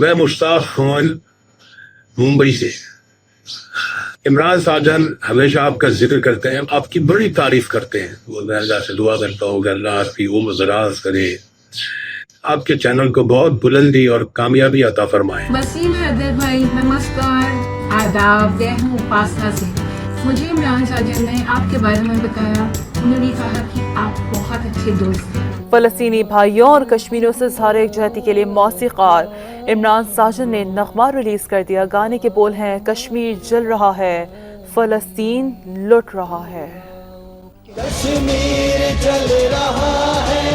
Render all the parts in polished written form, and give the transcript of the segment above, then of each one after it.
मैं मुश्ताक खान मुंबई से। इमरान साजन हमेशा आपका जिक्र करते हैं, आपकी बड़ी तारीफ करते हैं। वो मैं अल्लाह से दुआ करता हूँ कि अल्लाह आपकी उम्र दराज करे, आपके चैनल को बहुत बुलंदी और कामयाबी अता फरमाए। वसीम हैदर भाई नमस्कार, आदाब, मैं हूँ पास्ता से। मुझे इमरान साजन ने आपके बारे में बताया, उन्होंने कहा कि आप बहुत अच्छे दोस्त हैं। फ़लस्तीनी भाइयों और कश्मीरियों से इज़हार यकजहती के लिए मौसीक़ार इमरान साजन ने नग़मा रिलीज़ कर दिया। गाने के बोल हैं, कश्मीर जल रहा है, फ़लस्तीन लुट रहा है। कश्मीर जल रहा है,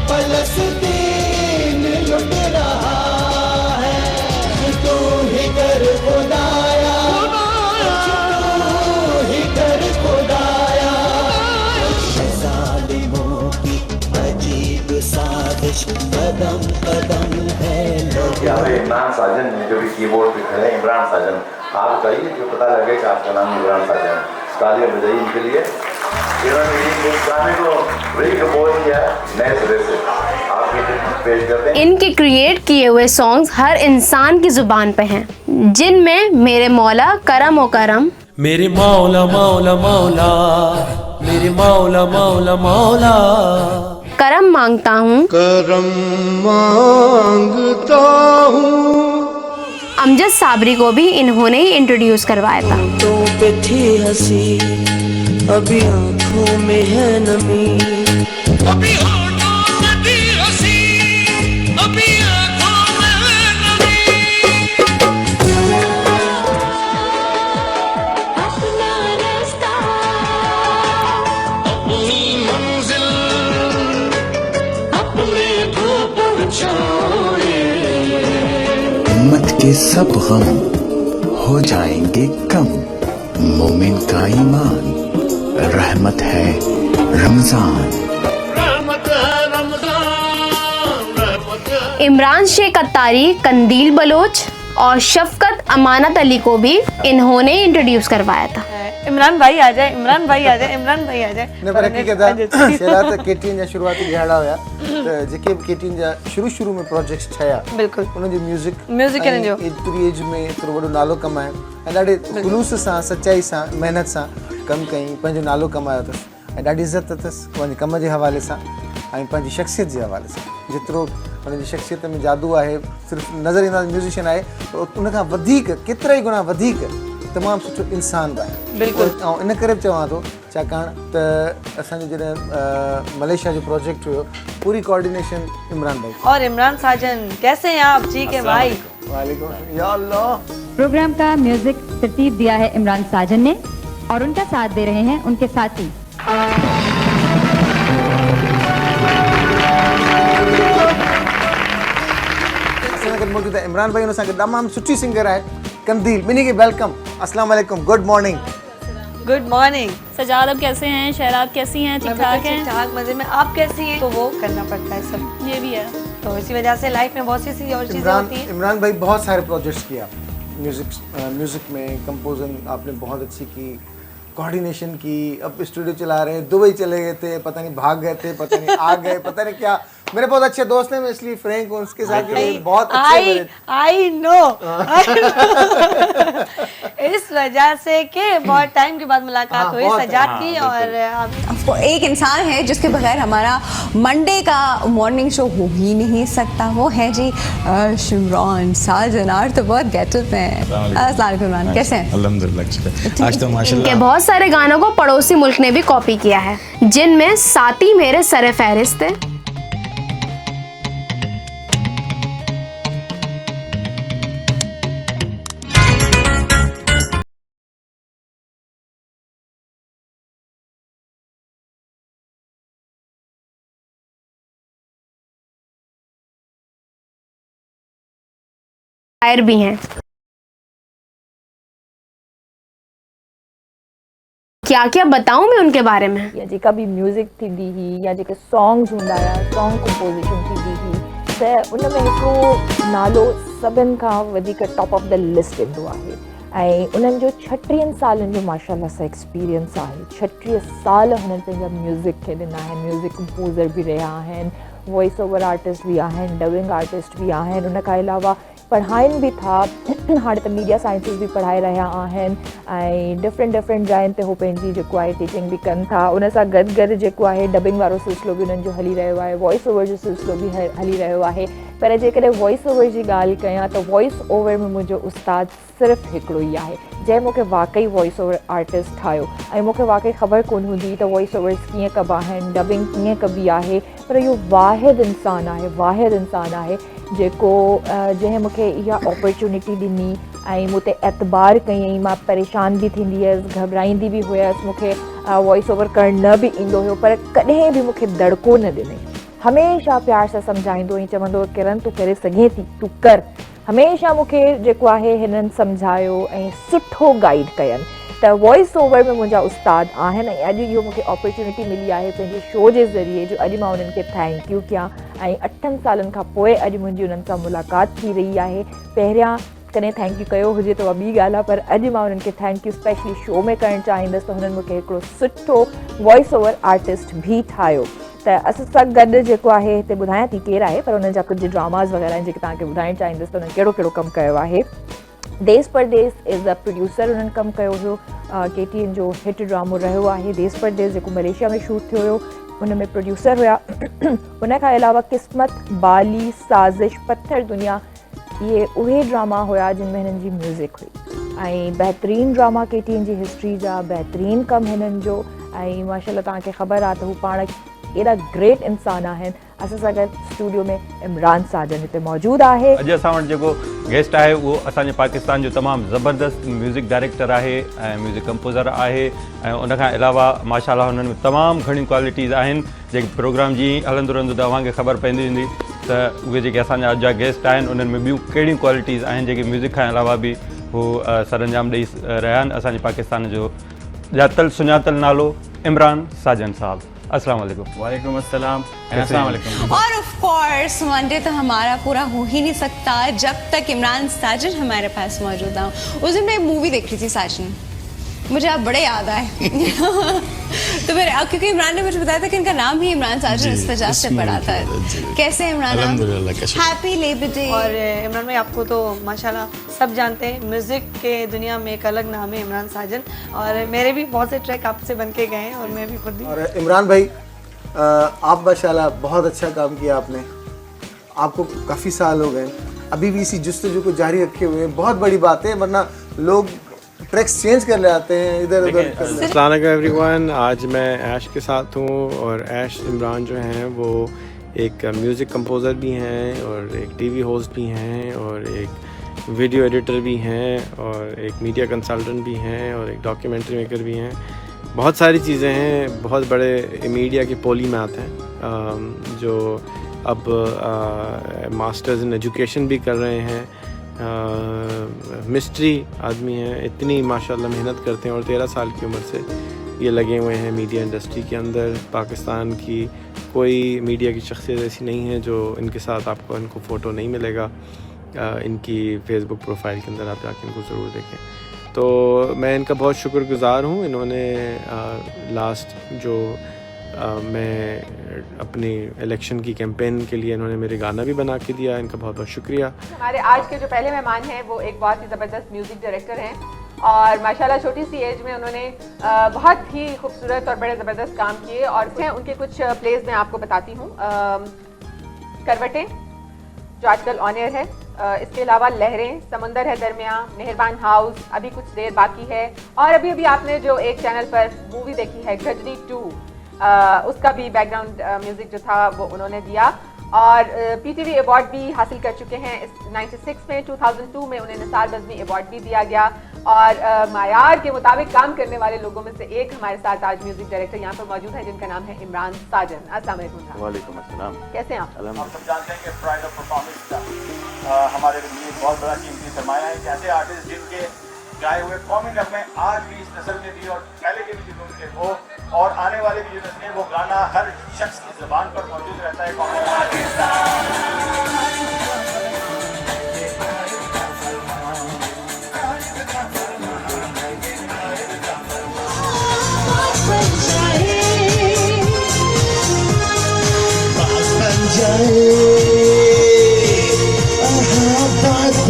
फ़लस्तीन लुट रहा है। तू ही कर खुदाया, तू ही कर खुदाया। ज़ालिमों की अजीब साजिश कदम कदम है। इमरान साजन जो भी कीबोर्ड पे खड़े हैं, इमरान साजन आप कहिए जो पता लगे कि आपका नाम इमरान साजन है। तालियां बजाइए इनके लिए। इन्होंने इस गाने को रिकम्पोज किया नए सिरे से, आपके पेश करते हैं। इनके क्रिएट किए हुए सॉन्ग्स हर इंसान की जुबान पे हैं, जिनमें मेरे मौला करम ओ करम, मेरे मौला मौला मौला, मेरे मौला मौला मौला, करम मांगता हूँ, करम मांगता हूँ। अमजद साबरी को भी इन्होंने ही इंट्रोड्यूस करवाया था। तो पे थी हंसी, अभी आँखों में है नमी, अभी होठों से भी हंसी, अभी आँखों में है नमी। अपना रास्ता, अपनी मंजिल, अपने धूप छाए। उम्मत के सब गम हो जाएंगे कम, मोमिन का ईमान रहमत है रमजान। इमरान शेख अत्तारी, कंदील बलोच और शफकत अमानत अली को भी इन्होंने इंट्रोड्यूस करवाया था। इमरान भाई आ जाए, इमरान भाई आ जाए, इमरान भाई आ जाए। ने पर हकीकत शेरात केटीन जा शुरुआती दिहाड़ा हुया त जेके केटीन जा शुरू में प्रोजेक्ट्स ठया बिल्कुल उन जो म्यूजिक इन जो एतिरी एज में एतिरो वॾो नालो कमायो ऐं ॾाढे ख़ुलूस सां सचाई सां मेहनत सां कमु कई, पंहिंजो नालो कमायो अथसि ऐं ॾाढी इज़त अथसि पंहिंजे कम जे हवाले सां ऐं पंहिंजी शख़्सियत जे हवाले सां। जेतिरो हुनजी शख़्सियत में जादू आहे, सिर्फ़ु नज़र ईंदा म्यूज़िशियन आहे, उनखां वधीक केतिरा ई गुणा वधीक तमामु सुठो इंसान बि आहे। बिल्कुलु। ऐं इन करे चवां थो छाकाणि त असांजो जॾहिं मलेशिया जो प्रोजेक्ट हुयो, पूरी कोऑर्डिनेशन इमरान भाई। और इमरान साजन कैसे हैं आप जी के भाई? वालेकुम या अल्लाह। प्रोग्राम का म्यूजिक तरतीब दिया है इमरान साजन ने और उनका साथ दे रहे हैं उनके साथी। मौजूद है इमरान भाई, उन तमामु सुठी सिंगर है कंदील। मिनी की वेलकम, अस्सलाम वालेकुम, good morning. Good morning. Sajad अब कैसे हैं? शहराब कैसी हैं? ठीक ठाक हैं? ठीक ठाक मजे में। आप कैसी हैं? तो वो करना पड़ता है सब, ये भी है। तो इसी वजह से लाइफ में बहुत सी और चीजें होती हैं। इमरान भाई बहुत सारे प्रोजेक्ट्स किया, म्यूजिक में कंपोजिंग आपने बहुत अच्छी की, कोऑर्डिनेशन की। अब स्टूडियो चला रहे हैं, दुबई चले गए थे, पता नहीं भाग गए थे, पता नहीं आ गए, पता नहीं क्या। मेरे बहुत अच्छे दोस्त हैं, मैं इसलिए फ्रैंक हूँ, उसके साथ बहुत अच्छे। आई नो इस वजह से कि बहुत टाइम के बाद मुलाकात हुई सजाद की। और एक इंसान है जिसके बगैर हमारा मंडे का मॉर्निंग शो हो ही नहीं सकता, वो है जी इमरान साजन। आज तो बहुत गेटअप है। अस्सलाम वालेकुम इमरान, कैसे हैं? अल्हम्दुलिल्लाह। आज तो माशाल्लाह इनके बहुत सारे गानों को पड़ोसी मुल्क ने भी कॉपी किया है, जिनमें साथी मेरे सरे फहरिस्त है, शायर भी हैं। क्या क्या बताऊं मैं उनके बारे में? या जेका भी म्यूज़िक थींदी हुई या जेके सॉन्ग्स हूंदा हुआ, सॉन्ग कंपोजिशन थींदी हुई, त उन में हिकिड़ो नालो सभिनि खां वधीक टॉप ऑफ द लिस्ट ईंदो आहे। ऐं उन्हनि जो 36 सालनि जो माशाल्लाह सां एक्सपीरियंस आहे। 36 साल हुननि पंहिंजा म्यूज़िक खे ॾिना आहिनि, म्यूज़िक कंपोज़र बि रहिया आहिनि, वॉइस ओवर आर्टिस्ट भी आहिनि, डबिंग आर्टिस्ट भी आहिनि। उन खां अलावा पढ़ाइनि बि था हाणे त मीडिया साइंसिस बि पढ़ाए रहिया आहिनि ऐं डिफरेंट जाइनि ते हो पंहिंजी जेको आहे टीचिंग बि कनि था। उन सां गॾु जेको आहे डबिंग वारो सिलसिलो बि उन्हनि जो हली रहियो आहे, वॉइस ओवर जो सिलसिलो बि हली रहियो आहे। पर जेकॾहिं वॉइस ओवर जी ॻाल्हि कयां त वॉइस ओवर में मुंहिंजो उस्ताद सिर्फ़ु हिकिड़ो ई आहे जंहिं मूंखे वाक़ई वॉइस ओवर आर्टिस्ट ठाहियो ऐं मूंखे वाक़ई ख़बर कोन हूंदी त वॉइस ओवर्स कीअं कबा आहिनि, डबिंग कीअं कबी आहे, पर इहो वाहिद इंसानु आहे जेको जंहिं मूंखे इहा अपॉर्चुनिटी ॾिनी ऐं मूं ते एतबार कयईं। मां परेशान बि थींदी हुयसि, घबराईंदी बि हुयसि, मूंखे वॉइस ओवर करणु न बि ईंदो हुयो, पर कॾहिं बि मूंखे दड़को न ॾिनई। हमेशह प्यार सां सम्झाईंदो ऐं चवंदो किरण तूं करे सघे थी, तूं कर। हमेशह मूंखे जेको आहे हिननि सम्झायो ऐं सुठो गाइड कयनि। त वॉइस ओवर में मुंहिंजा उस्ताद आहिनि ऐं अॼु इहो मूंखे अपॉर्चुनिटी मिली आहे पंहिंजे शो जे ज़रिए जो अॼु मां उन्हनि खे थैंक यू कयां ऐं 8 सालनि खां पोइ अॼु मुंहिंजी उन्हनि सां मुलाक़ात थी रही आहे। पहिरियां कॾहिं थैंक यू कयो हुजे त उहा ॿी ॻाल्हि आहे, पर अॼु मां उन्हनि खे थैंक यू स्पेशली शो में करणु चाहींदसि त हुननि मूंखे हिकिड़ो सुठो वॉइस ओवर आर्टिस्ट बि ठाहियो। त असां सां गॾु जेको आहे हिते ॿुधायां थी केरु आहे, पर हुननि जा कुझु ड्रामास वग़ैरह आहिनि जेके तव्हांखे ॿुधाइणु चाहींदसि त हुननि कहिड़ो कमु कयो आहे। देश परदेस इज़ अ प्रोड्यूसर उन्हनि कमु कयो हुयो, KTN जो हिट ड्रामो रहियो आहे देश परदेस जेको मलेशिया में शूट थियो हुयो, उन में प्रोड्यूसर हुया। उन खां अलावा क़िस्मत, बाली, साज़िश, पत्थर दुनिया इहे उहे ड्रामा हुया जिन में हिननि जी म्यूज़िक हुई ऐं बहितरीनु ड्रामा KTN जी हिस्ट्री जा बहितरीनु कमु हिननि जो ऐं माशाल्लाह तव्हांखे ख़बर आहे त हू पाण एॾा ग्रेट इंसान आहिनि। असां सां गॾु स्टूडियो में इमरान साजन हिते मौजूदु आहे। अॼु असां वटि जेको गेस्ट आहे उहो असांजे पाकिस्तान जो तमामु ज़बरदस्त म्यूज़िक डायरेक्टर आहे ऐं म्यूज़िक कंपोज़र आहे ऐं उनखां अलावा माशाल्लाह हुननि में तमामु घणियूं क्वालिटीज़ आहिनि जेके प्रोग्राम जीअं हलंदो रहंदो तव्हांखे ख़बर पवंदी वेंदी त उहे जेके असांजा अॼु जा गेस्ट आहिनि उन्हनि में ॿियूं कहिड़ियूं क्वालिटीज़ आहिनि जेके म्यूज़िक खां अलावा बि हू सरअंजाम ॾेई रहिया आहिनि। असांजे पाकिस्तान जो ॼातल सुञातल नालो इमरान साजन साहब। अस्सलाम वालेकुम। वालेकुम अस्सलाम। अस्सलाम वालेकुम। और ऑफ कोर्स मंडे तो हमारा पूरा हो ही नहीं सकता जब तक इमरान साजन हमारे पास मौजूद ना हो। उस दिन मैं मूवी देख रही थी साजन, मुझे आप बड़े याद आए। तो फिर क्योंकि इमरान ने मुझे बताया था कि इनका नाम ही इमरान साजन इस वजह से पड़ा था। कैसे इमरान? Happy labour day. और इमरान भाई आपको तो माशाल्लाह सब जानते हैं, म्यूजिक के दुनिया में एक अलग नाम है इमरान साजन और मेरे भी बहुत से ट्रैक आपसे बन के गए हैं और मैं भी खुद भी। और इमरान भाई आप माशाल्लाह बहुत अच्छा काम किया आपने, आपको काफ़ी साल हो गए, अभी भी इसी जुस्तजू को जारी रखे हुए हैं। बहुत बड़ी बात है, वरना लोग ट्रैक्स चेंज कर ले आते हैं इधर उधर। अस्सलाम वालेकुम एवरीवन। आज मैं ऐश के साथ हूँ और ऐश इमरान जो हैं वो एक म्यूज़िक कंपोज़र भी हैं और एक टीवी होस्ट भी हैं और एक वीडियो एडिटर भी हैं और एक मीडिया कंसल्टेंट भी हैं और एक डॉक्यूमेंट्री मेकर भी हैं। बहुत सारी चीज़ें हैं, बहुत बड़े मीडिया के पॉलीमैथ हैं जो अब मास्टर्स इन एजुकेशन भी कर रहे हैं। मिस्ट्री आदमी हैं, इतनी माशाल्लाह मेहनत करते हैं और 13 साल की उम्र से ये लगे हुए हैं मीडिया इंडस्ट्री के अंदर। पाकिस्तान की कोई मीडिया की शख्सियत ऐसी नहीं है जो इनके साथ आपको इनको फ़ोटो नहीं मिलेगा। इनकी फेसबुक प्रोफाइल के अंदर आप जाके इनको ज़रूर देखें। तो मैं इनका बहुत शुक्रगुज़ार हूँ। इन्होंने लास्ट जो मैं अपनी इलेक्शन की कैंपेन के लिए इन्होंने मेरे गाना भी बना के दिया, इनका बहुत बहुत शुक्रिया। हमारे आज के जो पहले मेहमान हैं वो एक बहुत ही ज़बरदस्त म्यूज़िक डायरेक्टर हैं और माशाल्लाह छोटी सी एज में उन्होंने बहुत ही खूबसूरत और बड़े ज़बरदस्त काम किए और उनके कुछ प्लेस मैं आपको बताती हूँ। करवटें जो आजकल ऑन एयर है, इसके अलावा लहरें, समुंदर है दरमियाँ, मेहरबान हाउस, अभी कुछ देर बाकी है और अभी अभी आपने जो एक चैनल पर मूवी देखी है गजनी 2, उसका भी बैकग्राउंड म्यूज़िक जो था वो उन्होंने दिया और PTV अवार्ड भी हासिल कर चुके हैं। 96 में 2002 में उन्हें निसार बज़मी अवार्ड भी दिया गया और मायार के मुताबिक काम करने वाले लोगों में से एक हमारे साथ आज म्यूज़िक डायरेक्टर यहाँ पर मौजूद है जिनका नाम है इमरान साजन। अस्सलाम वालेकुम। वालेकुम अस्सलाम। कैसे हैं आप? हम सब जानते हैं कि प्राइड ऑफ परफॉर्मेंस का हमारे लिए बहुत बड़ा कीमती सरमाया है। ऐसे आर्टिस्ट जिनके गाए हुए कौमी नगमे आज भी इस नस्ल के भी और पहले के भी जिन्होंने के वो और आने वाले भी जो नस्लें वो गाना हर शख्स की ज़बान पर मौजूद रहता है। बात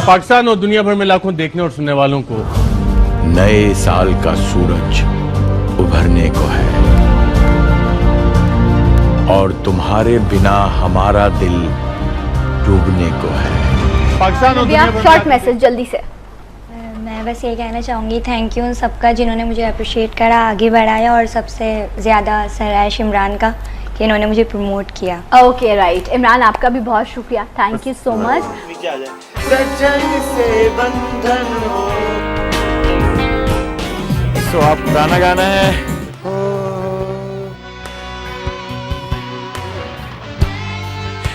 पाकिस्तान और दुनिया भर में लाखों देखने और सुनने वालों को नए साल का सूरज उभरने को है और तुम्हारे बिना हमारा दिल डूबने को है। पाकिस्तान और दुनिया भर शॉर्ट मैसेज जल्दी से। मैं बस ये कहना चाहूँगी थैंक यू उन सबका जिन्होंने मुझे अप्रिशिएट करा, आगे बढ़ाया और सबसे ज़्यादा सरैश इमरान का कि इन्होंने मुझे प्रमोट किया। ओके राइट, इमरान आपका भी बहुत शुक्रिया, थैंक यू सो मच। तो आप गाना गाना है।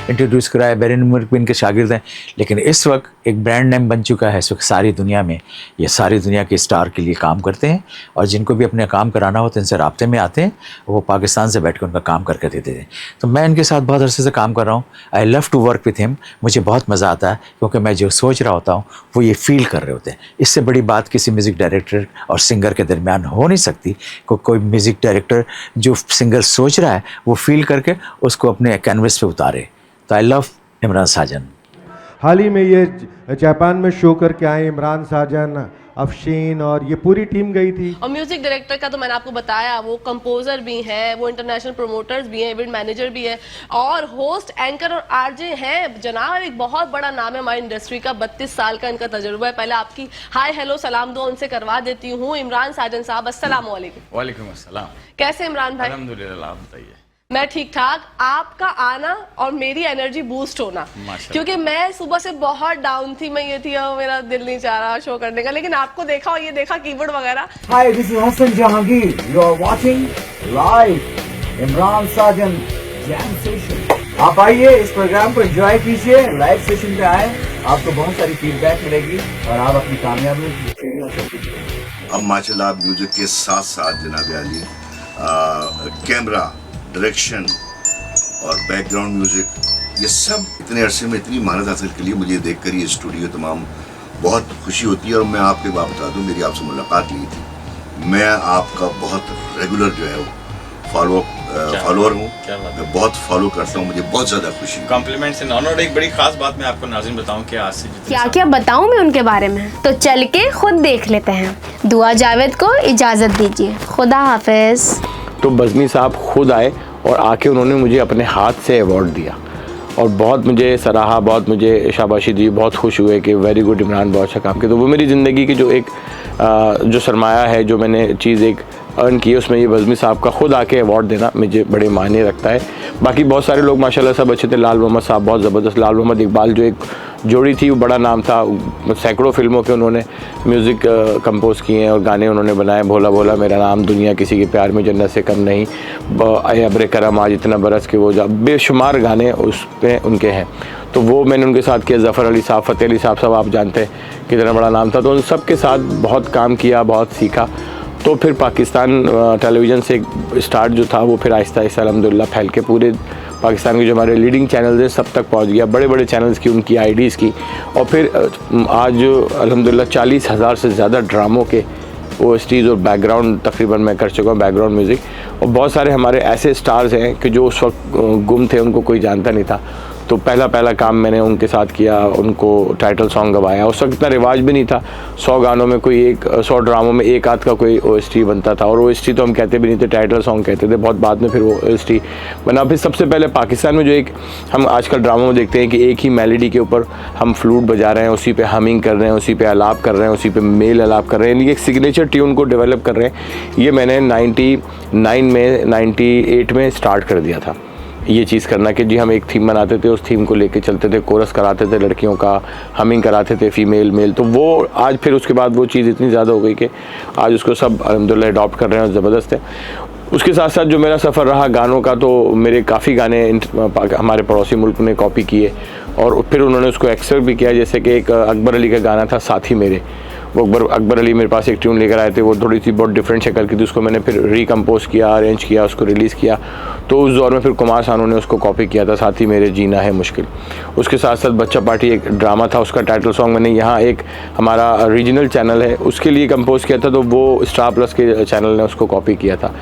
इंट्रोड्यूस कराया, बैरन मुल्क भी इनके शागिर्द हैं, लेकिन इस वक्त एक ब्रांड नेम बन चुका है इस वक्त सारी दुनिया में। ये सारी दुनिया के स्टार के लिए काम करते हैं और जिनको भी अपने काम कराना होता है इनसे राब्ते में आते हैं, वो पाकिस्तान से बैठ कर उनका काम करके देते हैं। तो मैं इनके साथ बहुत अरसे से काम कर रहा हूँ। I love to work with him. मुझे बहुत मज़ा आता है क्योंकि मैं जो सोच रहा होता हूँ वो ये फील कर रहे होते हैं। इससे बड़ी बात किसी म्यूज़िक डायरेक्टर और सिंगर के दरमियान हो नहीं सकती। कोई म्यूज़िक डायरेक्टर जो सिंगर सोच रहा है वो फील करके उसको अपने कैनवस पे उतारे। तो आई लव इमरान साजन। हाल ही में ये जापान में शो करके आए इमरान साजन, अफशीन और ये पूरी टीम गई थी। और म्यूजिक डायरेक्टर का तो मैंने आपको बताया, वो कंपोजर भी हैं, वो इंटरनेशनल प्रोमोटर्स भी हैं, इवेंट मैनेजर भी है और होस्ट, एंकर और आरजे हैं। जनाब एक बहुत बड़ा नाम है हमारी इंडस्ट्री का, 32 साल का इनका तजुर्बा है। पहले आपकी हाय हेलो सलाम दो उनसे करवा देती हूँ। इमरान साजन साहब अस्सलाम वालेकुम। वालेकुम अस्सलाम। कैसे इमरान भाई? अल्हम्दुलिल्लाह, आप बताइए। मैं ठीक ठाक। आपका आना और मेरी एनर्जी बूस्ट होना, क्योंकि मैं सुबह से बहुत डाउन थी। मैं ये थी मेरा दिल नहीं चाह रहा शो करने का, लेकिन आपको देखा और ये देखा कीबोर्ड वगैरह। Hi, this is Hasan Jahangir. You are watching live Imran Sajan jam session. आप आइए इस प्रोग्राम को एंजॉय कीजिए। लाइव सेशन पे आए, आपको बहुत सारी फीडबैक मिलेगी और आप अपनी कामयाबी अब माशाल्लाह म्यूजिक के साथ साथ जनाब अली कैमरा, डायरेक्शन और बैकग्राउंड म्यूजिक, ये सब इतने अरसे में इतनी मानत हासिल के लिए मुझे देखकर ये स्टूडियो तमाम बहुत खुशी होती है। और मैं आपको बात बता दूं, मेरी आपसे मुलाकात हुई थी। मैं आपका बहुत रेगुलर जो है वो फॉलोअर हूँ, मैं बहुत फॉलो करता हूँ, मुझे बहुत ज़्यादा खुशी है। Compliments in honour. एक बड़ी खास बात मैं आपको नाज़रीन बताऊँ कि आज से क्या क्या बताऊँ मैं उनके बारे में, तो चल के खुद देख लेते हैं। दुआ जावेद को इजाज़त दीजिए, खुदा हाफिज़। तो बज़मी साहब खुद आए और आके उन्होंने मुझे अपने हाथ से अवार्ड दिया और बहुत मुझे सराहा, बहुत मुझे शाबाशी दी, बहुत खुश हुए कि वेरी गुड इमरान, बहुत अच्छा काम किया। तो वो मेरी ज़िंदगी की जो एक जो सरमाया है, जो मैंने चीज़ एक अर्न की है, उसमें ये बज़मी साहब का खुद आके अवार्ड देना मुझे बड़े मायने रखता है। बाकी बहुत सारे लोग माशाल्लाह सब अच्छे थे। लाल मोहम्मद साहब बहुत ज़बरदस्त, लाल मोहम्मद इकबाल जो एक जोड़ी थी वो बड़ा नाम था। सैकड़ों फिल्मों के उन्होंने म्यूज़िक कंपोज किए हैं और गाने उन्होंने बनाए। भोला भोला मेरा नाम, दुनिया किसी के प्यार में, जन्नत से कम नहीं, अब्रे करम आज इतना बरस के वो जा, बेशुमार गाने उसमें उनके हैं। तो वो मैंने उनके साथ किया। ज़फ़र अली साहब, फ़तेह अली साहब, सब आप जानते हैं कितना बड़ा नाम था। तो उन सब के साथ बहुत काम किया, बहुत सीखा। तो फिर पाकिस्तान टेलीविज़न से स्टार्ट जो था वो फिर आहिस्ता आहिस्ता अल्हम्दुलिल्लाह फैल के पूरे पाकिस्तान के जो हमारे लीडिंग चैनल्स हैं सब तक पहुंच गया। बड़े बड़े चैनल्स की उनकी आईडीज़ की, और फिर आज अल्हम्दुलिल्लाह 40,000 से ज़्यादा ड्रामों के OSTs और बैकग्राउंड तकरीबन मैं कर चुका हूँ, बैकग्राउंड म्यूज़िक। और बहुत सारे हमारे ऐसे स्टार्स हैं कि जो उस वक्त गुम थे, उनको कोई जानता नहीं था। तो पहला काम मैंने उनके साथ किया, उनको टाइटल सॉन्ग गवाया। उस वक्त इतना रिवाज भी नहीं था, 100 गानों में कोई 100 ड्रामों में एक आध का कोई OST बनता था। और OST तो हम कहते भी नहीं थे, टाइटल सॉन्ग कहते थे। बहुत बाद में फिर वो OST बना। फिर सबसे पहले पाकिस्तान में जो एक हम आजकल ड्रामों में देखते हैं कि एक ही मेलोडी के ऊपर हम फ्लूट बजा रहे हैं, उसी पे हमिंग कर रहे हैं, उसी पे आलाप कर रहे हैं, उसी पे मेल आलाप कर रहे हैं, यानी एक सिग्नेचर ट्यून को डेवलप कर रहे हैं। ये मैंने 98 में स्टार्ट कर दिया था ये चीज़ करना कि जी हम एक थीम बनाते थे, उस थीम को लेके चलते थे, कोरस कराते थे लड़कियों का, हमिंग कराते थे फीमेल मेल। तो वो आज फिर उसके बाद वो चीज़ इतनी ज़्यादा हो गई कि आज उसको सब अल्हम्दुलिल्लाह अडॉप्ट कर रहे हैं और ज़बरदस्त है। उसके साथ साथ जो मेरा सफ़र रहा गानों का, तो मेरे काफ़ी गाने हमारे पड़ोसी मुल्क ने कॉपी किए और फिर उन्होंने उसको एक्सेप्ट भी किया। जैसे कि एक अकबर अली का गाना था साथी मेरे, वो अकबर अली मेरे पास एक ट्यून लेकर आए थे, वो थोड़ी सी बहुत डिफरेंट शक्ल की थी, उसको मैंने फिर रिकम्पोज किया, अरेंज किया, उसको रिलीज़ किया। तो उस दौर में फिर कुमार सानू ने उसको कॉपी किया था, साथ ही मेरे जीना है मुश्किल। उसके साथ साथ बच्चा पार्टी एक ड्रामा था, उसका टाइटल सॉन्ग मैंने यहाँ एक हमारा रीजनल चैनल है उसके लिए कंपोज किया था, तो वो स्टार प्लस के चैनल ने उसको कॉपी किया था।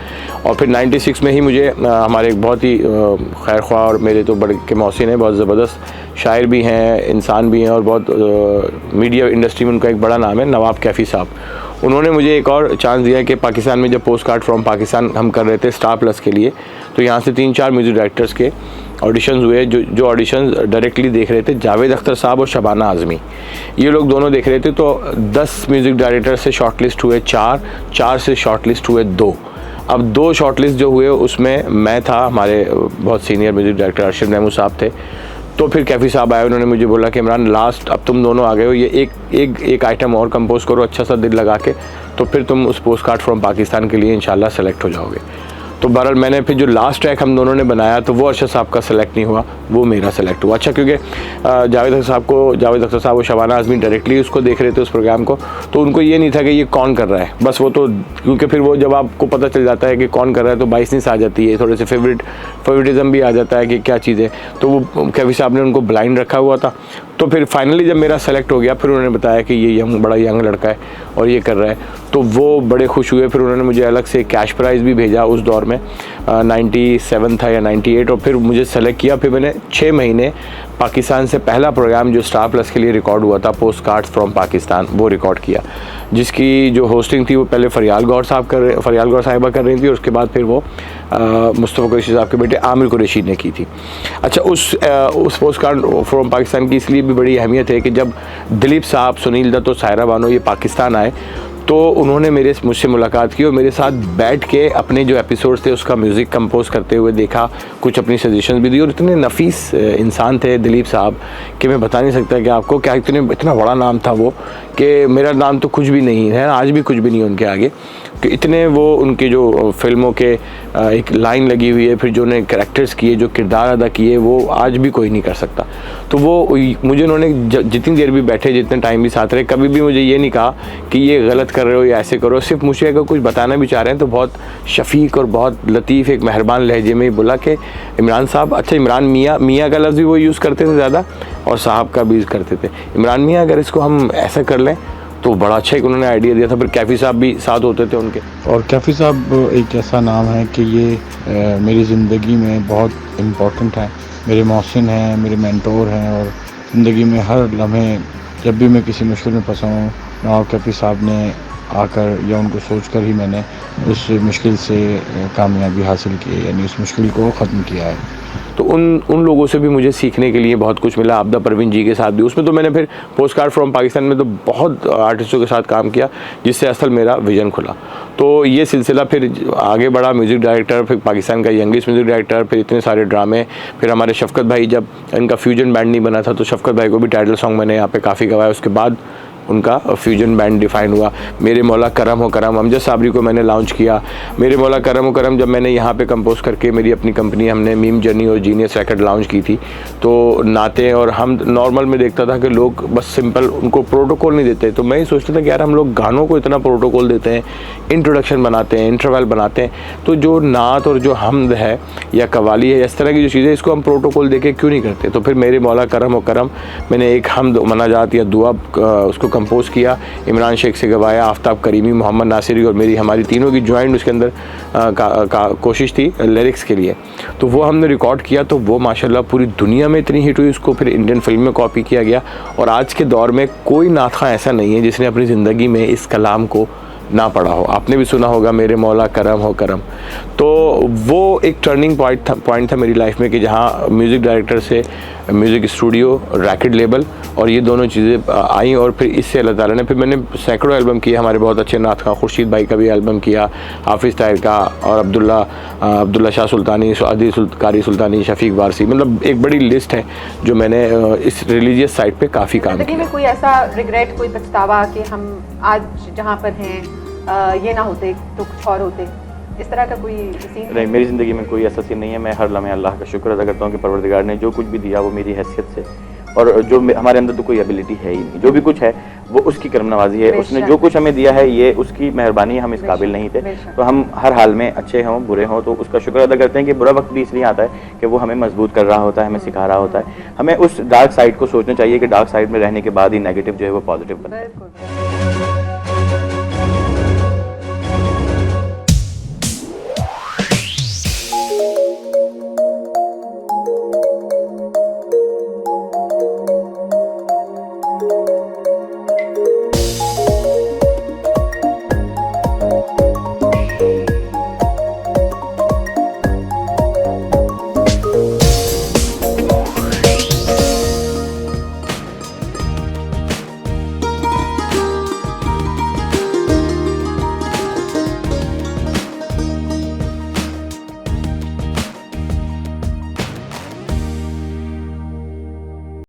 और फिर 96 में ही मुझे हमारे एक बहुत ही खैर ख्वाह और मेरे तो बड़े के मौसी ने बहुत ज़बरदस्त शायर भी हैं, इंसान भी हैं और बहुत मीडिया इंडस्ट्री में उनका एक बड़ा नाम है, नवाब कैफ़ी साहब। उन्होंने मुझे एक और चांस दिया कि पाकिस्तान में जब पोस्ट कार्ड फ्रॉम पाकिस्तान हम कर रहे थे स्टार प्लस के लिए, तो यहाँ से 3-4 म्यूज़िक डायरेक्टर्स के ऑडिशंस हुए, जो ऑडिशंस डायरेक्टली देख रहे थे जावेद अख्तर साहब और शबाना आज़मी, ये लोग दोनों देख रहे थे। तो 10 म्यूज़िक डायरेक्टर से शॉर्टलिस्ट हुए 4 से शॉर्टलिस्ट हुए 2। अब 2 शॉर्टलिस्ट जो हुए उसमें मैं था, हमारे बहुत senior music director Arshad Mahmood साहब थे। तो फिर कैफ़ी साहब आए, उन्होंने मुझे बोला कि इमरान लास्ट अब तुम दोनों आ गए हो, ये एक आइटम और कंपोज करो अच्छा सा दिल लगा के, तो फिर तुम उस पोस्ट कार्ड फ्रॉम पाकिस्तान के लिए इंशाल्लाह सेलेक्ट हो जाओगे। तो बहरहाल मैंने फिर जो लास्ट ट्रैक हम दोनों ने बनाया तो वो अरशद साहब का सेलेक्ट नहीं हुआ, वो मेरा सेलेक्ट हुआ। अच्छा, क्योंकि जावेद अख्तर साहब और शबाना आज़मी डायरेक्टली उसको देख रहे थे उस प्रोग्राम को, तो उनको ये नहीं था कि ये कौन कर रहा है, बस वो तो क्योंकि फिर वो जब आपको पता चल जाता है कि कौन कर रहा है तो बाइसनेस आ जाती है, थोड़े से फेवरेटिज़म भी आ जाता है कि क्या चीज़ है। तो वो कैफ़ी साहब ने उनको ब्लाइंड रखा हुआ था। तो फिर फाइनली जब मेरा सेलेक्ट हो गया, फिर उन्होंने बताया कि ये बड़ा यंग लड़का है और ये कर रहा है, तो वो बड़े खुश हुए। फिर उन्होंने मुझे अलग से कैश प्राइज़ भी भेजा उस दौर में, 97 था या 98, और फिर मुझे सेलेक्ट किया। फिर मैंने 6 महीने पाकिस्तान से पहला प्रोग्राम जो स्टार प्लस के लिए रिकॉर्ड हुआ था, पोस्ट कार्ड्स फ्रॉम पाकिस्तान, वो रिकॉर्ड किया, जिसकी जो होस्टिंग थी वो पहले फरियाल गौर साहिबा कर रही थी और उसके बाद फिर वो मुस्तफ़ा कुरैशी साहब के बेटे आमिर कुरैशी ने की थी। अच्छा, उस पोस्ट कार्ड फ्रॉम पाकिस्तान की इसलिए भी बड़ी अहमियत है कि जब दिलीप साहब, सुनील दत्त और सायरा बानो ये पाकिस्तान आए तो उन्होंने मुझसे मुलाकात की और मेरे साथ बैठ के अपने जो एपिसोड्स थे उसका म्यूज़िक कंपोज करते हुए देखा, कुछ अपनी सजेशंस भी दी। और इतने नफीस इंसान थे दिलीप साहब कि मैं बता नहीं सकता कि आपको क्या इतना बड़ा नाम था वो, कि मेरा नाम तो कुछ भी नहीं है, आज भी कुछ भी नहीं है उनके आगे, कि इतने वो उनके जो फिल्मों के एक लाइन लगी हुई है, फिर जो उन्हें कैरेक्टर्स किए, जो किरदार अदा किए, वो आज भी कोई नहीं कर सकता। तो वो मुझे उन्होंने जितनी देर भी बैठे, जितने टाइम भी साथ रहे, कभी भी मुझे ये नहीं कहा कि ये गलत कर रहे हो या ऐसे करो। सिर्फ मुझे अगर कुछ बताना भी चाह रहे हैं तो बहुत शफीक और बहुत लतीफ़ एक मेहरबान लहजे में बोला कि इमरान साहब, अच्छा इमरान मियाँ का लफ्ज़ भी वो यूज़ करते थे ज़्यादा और साहब का भी यूज़ करते थे, इमरान मियाँ अगर इसको हम ऐसा कर लें तो बड़ा अच्छा एक उन्होंने आइडिया दिया था। फिर कैफ़ी साहब भी साथ होते थे उनके। और कैफ़ी साहब एक ऐसा नाम है कि ये मेरी ज़िंदगी में बहुत इम्पोर्टेंट है, मेरे मौसिन हैं, मेरे मेंटोर हैं, और ज़िंदगी में हर लम्हे जब भी मैं किसी मुश्किल में फंसा हूँ, नवाब कैफ़ी साहब ने आकर या उनको सोचकर ही मैंने उस मुश्किल से कामयाबी हासिल की, यानी उस मुश्किल को ख़त्म किया है। तो उन लोगों से भी मुझे सीखने के लिए बहुत कुछ मिला। आपदा परवीन जी के साथ भी, उसमें तो मैंने फिर पोस्ट कार्ड फ्रॉम पाकिस्तान में तो बहुत आर्टिस्टों के साथ काम किया, जिससे असल मेरा विज़न खुला। तो ये सिलसिला फिर आगे बढ़ा, म्यूज़िक डायरेक्टर, फिर पाकिस्तान का यंगेस्ट म्यूज़िक डायरेक्टर, फिर इतने सारे ड्रामे, फिर हमारे शफ़क़त भाई, जब इनका फ्यूजन बैंड नहीं बना था तो शफ़क़त भाई को भी टाइटल सॉन्ग मैंने यहाँ पे काफ़ी गवाया। उसके बाद उनका फ्यूजन बैंड डिफ़ाइन हुआ। मेरे मौला करम हो करम अमजद साबरी को मैंने लॉन्च किया। मेरे मौला करम हो करम जब मैंने यहाँ पे कंपोज करके मेरी अपनी कंपनी, हमने मीम जर्नी और जीनियस रिकॉर्ड लॉन्च की थी, तो नाते और हम नॉर्मल में देखता था कि लोग बस सिंपल, उनको प्रोटोकॉल नहीं देते। तो मैं ही सोचता था कि यार हम लोग गानों को इतना प्रोटोकॉल देते हैं, इंट्रोडक्शन बनाते हैं, इंटरवल बनाते हैं, तो जो नात और जो हमद है या कवाली है, इस तरह की जो चीज़ें, इसको हम प्रोटोकॉल दे के क्यों नहीं करते। तो फिर मेरे मौला करम हो करम मैंने एक हमद मनाजात या दुआ उसको कंपोज किया, इमरान शेख से गवाया, आफ्ताब करीमी, मोहम्मद नासिरी और हमारी तीनों की जॉइंट उसके अंदर कोशिश थी लिरिक्स के लिए। तो वो हमने रिकॉर्ड किया, तो वो माशाल्लाह पूरी दुनिया में इतनी हिट हुई, उसको फिर इंडियन फिल्म में कॉपी किया गया। और आज के दौर में कोई नात ऐसा नहीं है जिसने अपनी ज़िंदगी में इस कलाम को ना पढ़ा हो। आपने भी सुना होगा, मेरे मौला करम हो करम। तो वो एक टर्निंग पॉइंट था मेरी लाइफ में कि जहाँ म्यूज़िक डायरेक्टर से म्यूज़िक स्टूडियो, रैकेट लेबल और ये दोनों चीज़ें आई। और फिर इससे अल्लाह ताला ने, फिर मैंने सैकड़ों एल्बम किए, हमारे बहुत अच्छे नात का, खुर्शीद भाई का भी एल्बम किया, हाफिज़ ताहिर का, और अब्दुल्ला शाह सुल्तानी, आदि कारी सुल्तानी, शफीक वारसी, मतलब एक बड़ी लिस्ट है जो मैंने इस रिलीजियस साइड पे काफ़ी काम किया। में कोई ऐसा रिग्रेट, कोई पछतावा कि हम आज जहाँ पर हैं ये ना होते तो कुछ और होते, इस तरह का कोई सीन? नहीं, मेरी ज़िंदगी में कोई ऐसा सीन नहीं है। मैं हर लम्हे अल्लाह का शुक्र अदा करता हूँ कि परवरदिगार ने जो कुछ भी दिया वो मेरी हैसियत से, और जो हमारे अंदर तो कोई एबिलिटी है ही नहीं, जो भी कुछ है वो उसकी करम नवाजी है। उसने जो कुछ हमें दिया है ये उसकी मेहरबानी है, हम इस काबिल नहीं थे। तो हम हर हाल में अच्छे हों बुरे हों तो उसका शुक्र अदा करते हैं कि बुरा वक्त भी इसलिए आता है कि वो हमें मजबूत कर रहा होता है, हमें सिखा रहा होता है। हमें उस डार्क साइड को सोचना चाहिए कि डार्क साइड में रहने के बाद ही नेगेटिव जो है वो पॉजिटिव बनता है।